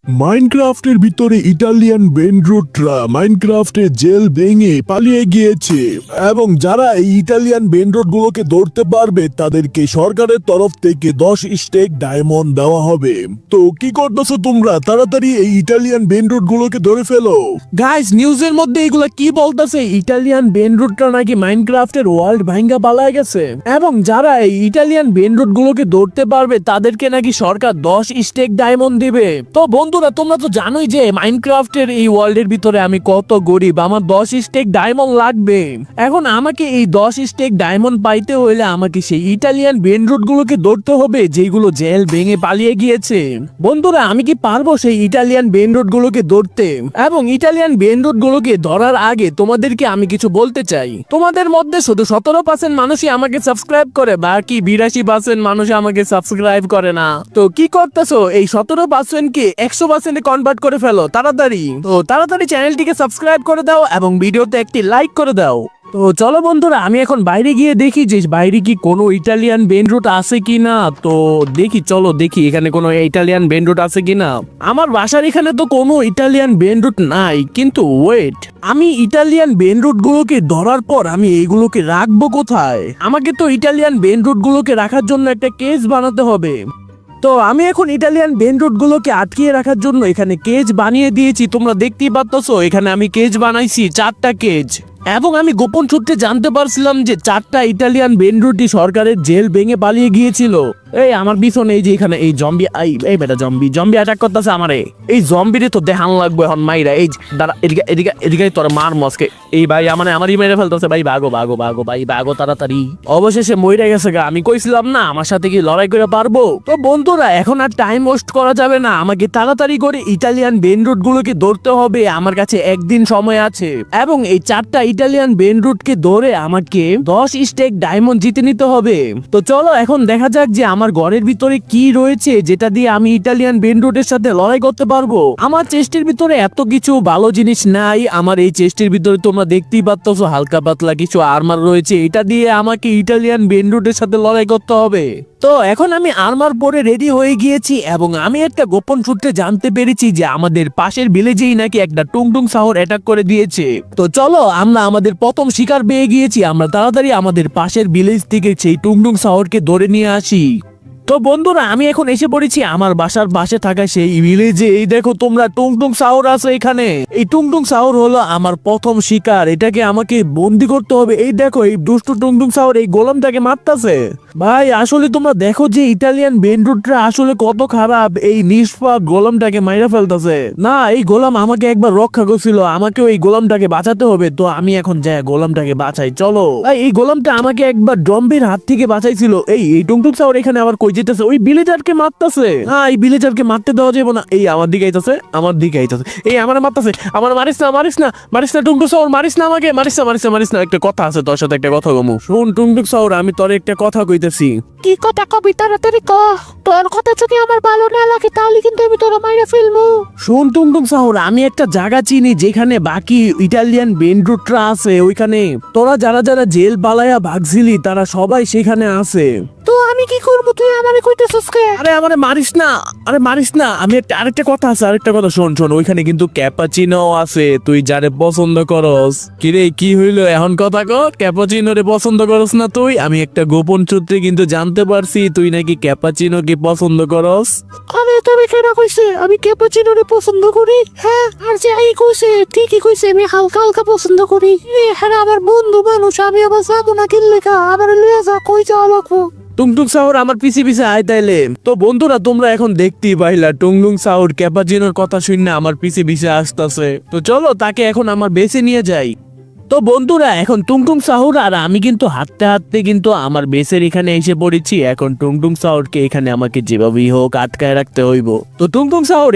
মাইনক্রাফটের ভিতরে Italian বেন্ডরুটরা মাইনক্রাফটের jail ভেঙে পালিয়ে গিয়েছে এবং যারা এই ইটালিয়ান বেন্ডরুট গুলোকে ধরতে পারবে তাদেরকে সরকারের তরফ থেকে 10 স্টেক ডায়মন্ড দেওয়া হবে। তো কি করতেছো তোমরা? তাড়াতাড়ি এই ইটালিয়ান বেন্ডরুট গুলোকে ধরে ফেলো। গাইস, নিউজের মধ্যে এগুলা কি বলতেছে? ইটালিয়ান বেনরুটরা নাকি মাইনক্রাফটের ওয়ার্ল্ড ভাঙ্গা পালায় গেছে এবং যারা এই ইটালিয়ান বেনরুট গুলোকে ধরতে পারবে তাদেরকে নাকি সরকার 10 স্টেক ডায়মন্ড দিবে। তো বন্ধুরা, তোমরা তো জানোই যে মাইনক্রাফটের এই ওয়ার্ল্ডের ভিতরে আমি কত গরিব, আমার 10 স্টেক ডায়মন্ড লাগবে। এখন আমাকে এই 10 স্টেক ডায়মন্ড পাইতে হইলে আমাকে সেই ইটালিয়ান বেনরুট গুলোকে ধরতে হবে যেগুলো জেল ভেঙে পালিয়ে গিয়েছে। বন্ধুরা, আমি কি পারবো সেই ইটালিয়ান বেনরুট গুলোকে ধরতে? এবং ইটালিয়ান বেনরুট গুলোকে ধরার আগে তোমাদেরকে আমি কিছু বলতে চাই। তোমাদের মধ্যে শুধু 17% মানুষই আমাকে সাবস্ক্রাইব করে, বাকি 82% মানুষ আমাকে সাবস্ক্রাইব করে না। তো কি করতেছো? এই 17% কে 100% কনভার্ট করে ফেলো তাড়াতাড়ি। তো তাড়াতাড়ি চ্যানেলটিকে সাবস্ক্রাইব করে দাও এবং ভিডিওতে একটি লাইক করে দাও। তো চলো বন্ধুরা, আমি এখন বাইরে গিয়ে দেখি যে বাইরে কি কোনো ইটালিয়ান বেনরুট আছে কিনা। তো দেখি, চলো দেখি এখানে কোনো ইটালিয়ান বেনরুট আছে কিনা। আমার বাসার এখানে তো কোনো ইটালিয়ান বেনরুট নাই, কিন্তু ওয়েট, আমি ইটালিয়ান বেনরুট গুলোকে ধরার পর আমি এইগুলোকে রাখবো কোথায়? আমাকে তো ইটালিয়ান বেনরুট গুলোকে রাখার জন্য একটা কেজ বানাতে হবে। তো আমি এখন ইটালিয়ান বেনরুট গুলোকে আটকিয়ে রাখার জন্য এখানে কেজ বানিয়ে দিয়েছি। তোমরা দেখতেই পাচ্ছো এখানে আমি কেজ বানাইছি 4টা কেজ। এবং আমি গোপন সূত্রে জানতে পারছিলাম যে 4টা ইটালিয়ান বেনরুটই সরকারের জেল ভেঙে পালিয়ে গিয়েছিল। এই আমার পিছনে এই যে এখানে এই জম্বি, এই বেটা জম্বি অ্যাটাক করতেছে আমারে। এই জম্বিরে তো দেখান লাগবে এখন মাইরা। এই দাঁড়া, এদিকে এদিকে এদিকে তোর মার মস্কে। এই ভাই আমারই মেরে ফেলতেছে ভাই। ভাগো তাড়াতাড়ি। অবশেষে মইরা গেছে গা। আমি কইছিলাম না আমার সাথে কি লড়াই করে পারবো? তো বন্ধুরা, এখন আর টাইম ওয়েস্ট করা যাবে না, আমাকে তাড়াতাড়ি করে ইটালিয়ান বেনরুট গুলোকে ধরতে হবে। আমার কাছে একদিন সময় আছে এবং এই 4টা ইটালিয়ান বেনরুটকে ধরে আমাকে 10 স্টেক ডায়মন্ড জিতে নিতে হবে। তো চলো এখন দেখা যাক যে আমার ঘরের ভিতরে কি রয়েছে যেটা দিয়ে আমি ইটালিয়ান বেনরুটের সাথে লড়াই করতে পারবো। আমার চেস্টের ভিতরে এত কিছু ভালো জিনিস নাই। আমার এই চেস্টের ভিতরে তোমরা দেখতেই পাচ্ছ হালকা পাতলা কিছু আর্মার রয়েছে, এটা দিয়ে আমাকে ইটালিয়ান বেনরুটের সাথে লড়াই করতে হবে। তো এখন আমি আর্মার পরে রেডি হয়ে গিয়েছি এবং আমি একটা গোপন সূত্রে জানতে পেরেছি যে আমাদের পাশের ভিলেজেই নাকি একটা টুংটুং শহর অ্যাটাক করে দিয়েছে। তো চলো, আমরা আমাদের প্রথম শিকার পেয়ে গিয়েছি। আমরা তাড়াতাড়ি আমাদের পাশের ভিলেজ থেকে সেই টুংটুং শহরকে ধরে নিয়ে আসি। তো বন্ধুরা, আমি এখন এসে পড়েছি আমার বাসার পাশে থাকা সেই ভিলেজে। এই দেখো তোমরা, টুংটুং শহর আছে এখানে। এই টুংটুং শহর হলো আমার প্রথম শিকার, এটাকে আমাকে বন্দি করতে হবে। এই দেখো এই দুষ্টু টুংটুং শহর এই গোলামটাকে মারতাছে। ভাই আসলে তোমরা দেখো যে ইটালিয়ান বেনরুটরা আসলে কত খারাপ, এই নিষ্পাপ গোলামটাকে মাইরা ফেলতেছে। না, এই গোলাম আমাকে একবার রক্ষা করছিল, আমাকেও এই গোলামটাকে বাঁচাতে হবে। তো আমি এখন যাই গোলামটাকে বাঁচাই। চলো, এই গোলামটা আমাকে একবার জম্বির হাত থেকে বাঁচাইছিল। এই টুংটুং শহর এখানে আবার কই যেতেছে? ওই ভিলেজারকে মারতেছে। হ্যাঁ, এই ভিলেজারকে মারতে দেওয়া যাবে না। এই আমার দিকে আইতাছে। এই আমার মারতেছে। আমার মারিস না টুংটুং শহর, মারিস না আমাকে, মারিস না। একটা কথা আছে তোর সাথে, একটা কথা কমু। শোন টুংটুং শহর, আমি তোর একটা কথা কইতেছি। কি কথা কবি? তাড়াতাড়ি ক। তোর কথা যদি আমার ভালো না লাগে তাহলে কিন্তু আমি তোরা মাইরা ফেলবো। শোন টুংটুং শহর, আমি একটা জায়গা চিনি যেখানে বাকি ইটালিয়ান বেনরুটরা আছে। ওইখানে তোরা যারা যারা জেল পালায়া ভাগছিলি তারা সবাই সেখানে আছে। তো আমি কি করবো? তুই আমারে কইতেছস কে? আমারে মারিস না। আমি আরেকটা কথা আছে, শোন। ওইখানে কিন্তু ক্যাপাচিনো আছে, তুই যারে পছন্দ করস। কিরে কি হইলো এখন কথা কর? ক্যাপাচিনো রে পছন্দ করস না তুই? আমি একটা গোপন সূত্রে কিন্তু জানতে পারছি তুই নাকি ক্যাপাচিনো কে পছন্দ করস। আরে তুমি কেন কইছে আমি ক্যাপাচিনোরে পছন্দ করি? হ্যাঁ, আর যে এই কইছে ঠিকই কইছে, আমি হালকা পছন্দ করি। হ্যাঁ, আমার বন্ধু মানুষ, আমি আবার যাবো না কিনলে কা? আবার লিয়ে যা, কই যাওয়া লাগবো? টুংটুং শহর আমার পিছে আয় তাইলে। তো বন্ধুরা, তোমরা এখন দেখতেই পাইলা টুংটুং শহর ক্যাপাচিনোর কথা শুনে আমার পিছে আসতেছে। তো চলো তাকে এখন আমার বেছে নিয়ে যাই। তো বন্ধুরা, এখন টুংটুং শহর আর আমি কিন্তু হাঁটতে কিন্তু আমার বেসের এখানে এসে পড়েছি। এখন টুংটুং শহরকে এখানে আমাকে যেভাবেই হোক আটকায় রাখতে হইব। তো টুংটুং শহর